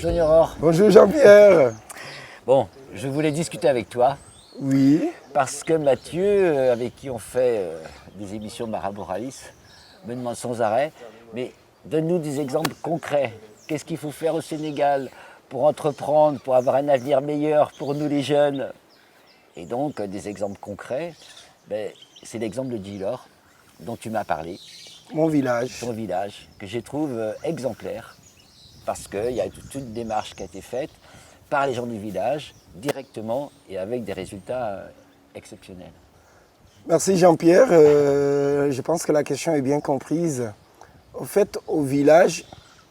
Bonjour Aurore. Bonjour Jean-Pierre. Bon, je voulais discuter avec toi Oui. parce que Mathieu, avec qui on fait des émissions Maraboralis, me demande sans arrêt, mais donne-nous des exemples concrets. Qu'est-ce qu'il faut faire au Sénégal pour entreprendre, pour avoir un avenir meilleur pour nous les jeunes? Et donc, des exemples concrets, c'est l'exemple de Djilor, dont tu m'as parlé. Mon village. Ton village, que je trouve exemplaire, parce qu'il y a toute une démarche qui a été faite par les gens du village, directement et avec des résultats exceptionnels. Merci Jean-Pierre. Je pense que la question est bien comprise. Au fait, au village,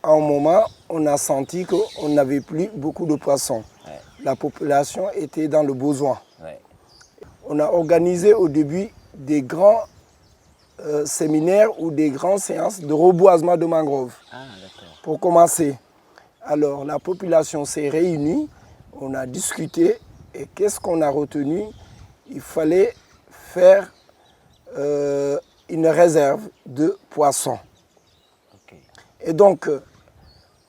à un moment, on a senti qu'on n'avait plus beaucoup de poissons. Ouais. La population était dans le besoin. Ouais. On a organisé au début des grands séminaires ou des grandes séances de reboisement de mangroves. Ah, d'accord. Pour commencer. Alors, la population s'est réunie, on a discuté et qu'est-ce qu'on a retenu? Il fallait faire une réserve de poissons. Okay. Et donc,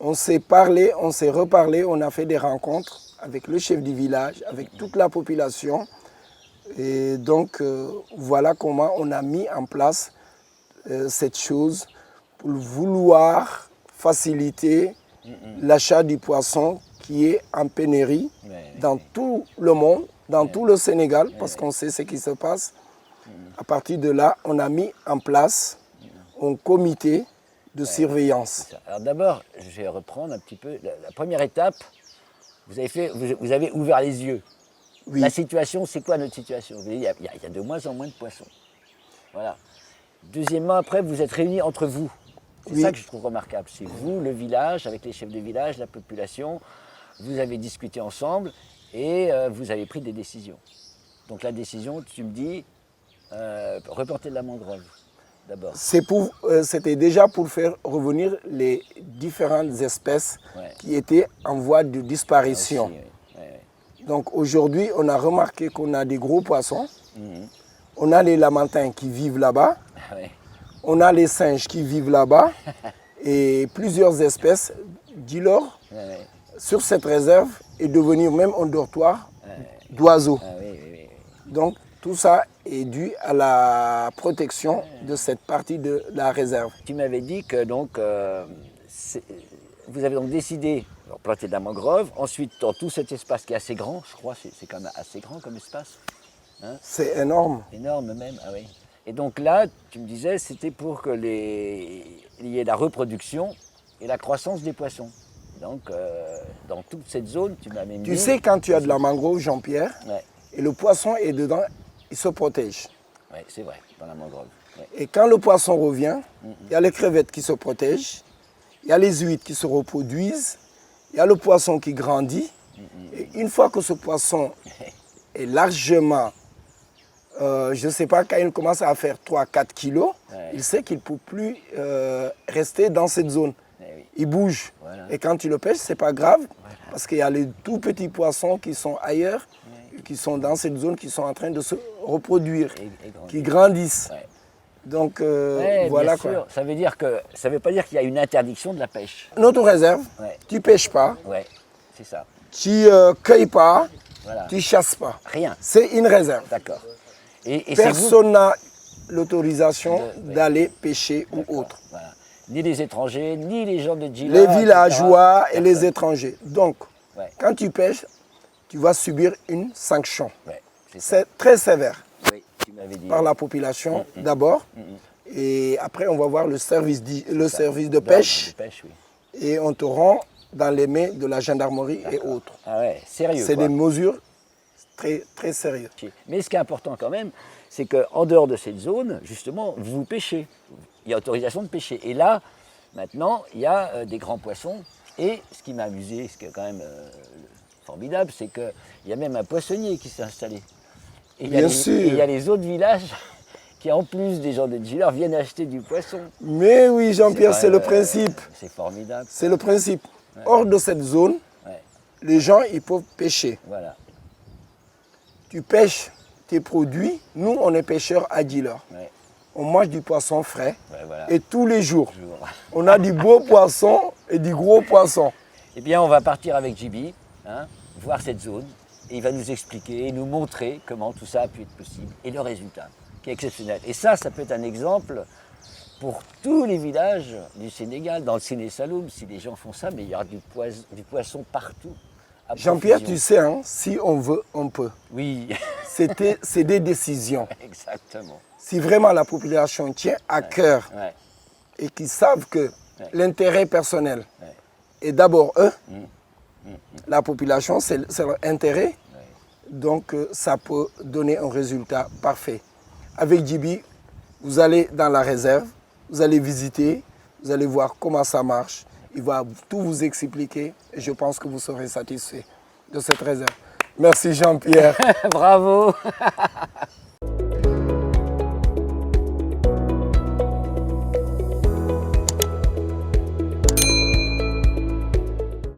on s'est parlé, on s'est reparlé, on a fait des rencontres avec le chef du village, avec toute la population. Et donc, voilà comment on a mis en place cette chose pour vouloir faciliter l'achat du poisson qui est en pénurie dans tout le monde, dans tout le Sénégal, parce qu'on sait ce qui se passe. À partir de là, on a mis en place un comité de surveillance. Alors d'abord, je vais reprendre un petit peu. La première étape, vous avez ouvert les yeux. Oui. La situation, c'est quoi notre situation? Il y a de moins en moins de poissons. Voilà. Deuxièmement, après, vous êtes réunis entre vous. C'est Oui. ça que je trouve remarquable. C'est vous, le village, avec les chefs de village, la population. Vous avez discuté ensemble et vous avez pris des décisions. Donc la décision, tu me dis, reporter de la mangrove, d'abord. C'était déjà pour faire revenir les différentes espèces qui étaient en voie de disparition. Aussi, oui. Donc aujourd'hui, on a remarqué qu'on a des gros poissons. On a les lamantins qui vivent là-bas. Ouais. On a les singes qui vivent là-bas. Et plusieurs espèces. Djilor, sur cette réserve, est devenue même un dortoir d'oiseaux. Ah, oui. Donc tout ça est dû à la protection de cette partie de la réserve. Tu m'avais dit que donc, vous avez donc décidé de planter de la mangrove. Ensuite, dans tout cet espace qui est assez grand, je crois, c'est quand même assez grand comme espace. Hein? C'est énorme. Énorme même, ah oui. Et donc là, tu me disais, c'était pour que il y ait la reproduction et la croissance des poissons. Donc, dans toute cette zone, tu m'as même dit... Tu sais, quand tu as de la mangrove, Jean-Pierre, et le poisson est dedans, il se protège. Oui, c'est vrai, dans la mangrove. Ouais. Et quand le poisson revient, il y a les crevettes qui se protègent, il y a les huîtres qui se reproduisent, il y a le poisson qui grandit. Et une fois que ce poisson est largement, je ne sais pas, quand il commence à faire 3-4 kilos, il sait qu'il ne peut plus rester dans cette zone. Il bouge. Voilà. Et quand tu le pêches, ce n'est pas grave, parce qu'il y a les tout petits poissons qui sont ailleurs, qui sont dans cette zone, qui sont en train de se reproduire, qui grandissent. Donc voilà quoi. Ça veut dire que ça veut pas dire qu'il y a une interdiction de la pêche. Notre réserve, tu ne pêches pas, c'est ça. tu ne cueilles pas, tu ne chasses pas. Rien. C'est une réserve. D'accord. Et personne n'a l'autorisation d'aller pêcher ou autre. Voilà. Ni les étrangers, ni les gens de Djilor. Les villageois et les étrangers. Donc, quand tu pêches, tu vas subir une sanction. C'est très sévère. Oui, tu m'avais dit. Par la population d'abord. Et après, on va voir le service de pêche. Et on te rend dans les mains de la gendarmerie et autres. Ah ouais, sérieux. C'est des mesures très, très sérieuses. Mais ce qui est important quand même, c'est qu'en dehors de cette zone, justement, vous pêchez. Il y a autorisation de pêcher. Et là, maintenant, il y a des grands poissons. Et ce qui m'a amusé, ce qui est quand même formidable, c'est qu'il y a même un poissonnier qui s'est installé. Et il y a les autres villages qui, en plus des gens de Djilor, viennent acheter du poisson. Mais oui, Jean-Pierre, c'est le principe. C'est formidable. C'est le principe. Hors de cette zone, les gens, ils peuvent pêcher. Voilà. Tu pêches tes produits. Nous, on est pêcheurs à Djilor. On mange du poisson frais et tous les jours. On a du beau poisson et du gros poisson. Eh bien, on va partir avec JB, hein, voir cette zone, et il va nous expliquer, nous montrer comment tout ça a pu être possible, et le résultat, qui est exceptionnel. Et ça peut être un exemple pour tous les villages du Sénégal, dans le Séné Saloum. Si les gens font ça, mais il y aura du poisson partout. Jean-Pierre, tu sais, hein, si on veut, on peut. Oui, C'est des décisions. exactement. Si vraiment la population tient à cœur Ouais. et qu'ils savent que l'intérêt personnel Ouais. est d'abord eux, la population, c'est leur intérêt, donc ça peut donner un résultat parfait. Avec JB, vous allez dans la réserve, vous allez visiter, vous allez voir comment ça marche. Il va tout vous expliquer et je pense que vous serez satisfait de cette réserve. Merci Jean-Pierre. Bravo.